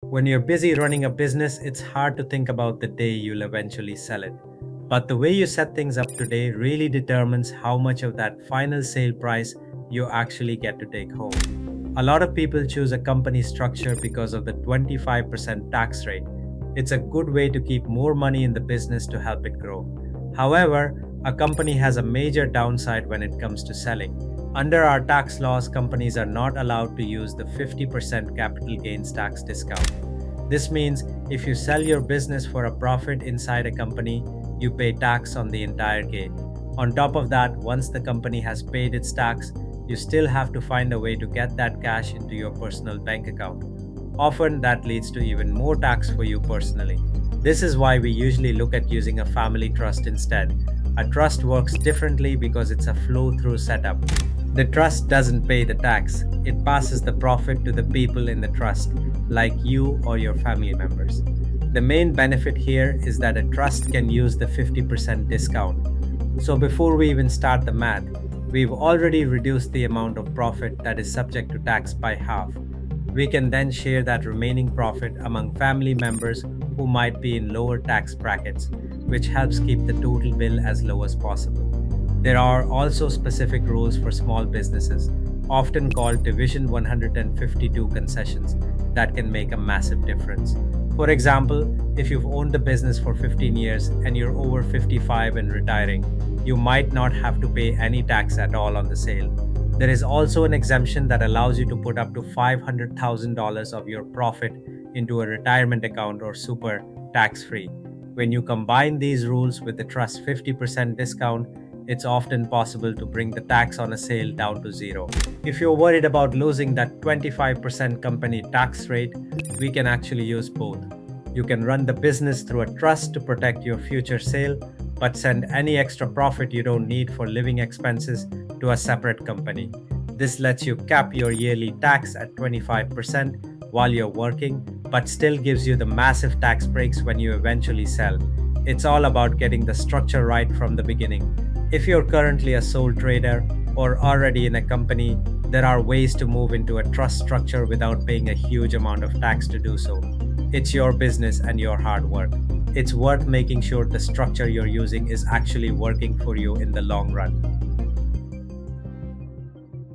When you're busy running a business, it's hard to think about the day you'll eventually sell it. But the way you set things up today really determines how much of that final sale price you actually get to take home. A lot of people choose a company structure because of the 25% tax rate. It's a good way to keep more money in the business to help it grow. However, a company has a major downside when it comes to selling. Under our tax laws, companies are not allowed to use the 50% capital gains tax discount. This means if you sell your business for a profit inside a company, you pay tax on the entire gain. On top of that, once the company has paid its tax, you still have to find a way to get that cash into your personal bank account. Often, that leads to even more tax for you personally. This is why we usually look at using a family trust instead. A trust works differently because it's a flow-through setup. The trust doesn't pay the tax, it passes the profit to the people in the trust, like you or your family members. The main benefit here is that a trust can use the 50% discount. So before we even start the math, we've already reduced the amount of profit that is subject to tax by half. We can then share that remaining profit among family members who might be in lower tax brackets, which helps keep the total bill as low as possible. There are also specific rules for small businesses, often called Division 152 concessions, that can make a massive difference. For example, if you've owned the business for 15 years and you're over 55 and retiring, you might not have to pay any tax at all on the sale. There is also an exemption that allows you to put up to $500,000 of your profit into a retirement account or super tax-free. When you combine these rules with the trust 50% discount, it's often possible to bring the tax on a sale down to zero. If you're worried about losing that 25% company tax rate, we can actually use both. You can run the business through a trust to protect your future sale, but send any extra profit you don't need for living expenses to a separate company. This lets you cap your yearly tax at 25% while you're working, but still gives you the massive tax breaks when you eventually sell. It's all about getting the structure right from the beginning. If you're currently a sole trader or already in a company, there are ways to move into a trust structure without paying a huge amount of tax to do so. It's your business and your hard work. It's worth making sure the structure you're using is actually working for you in the long run.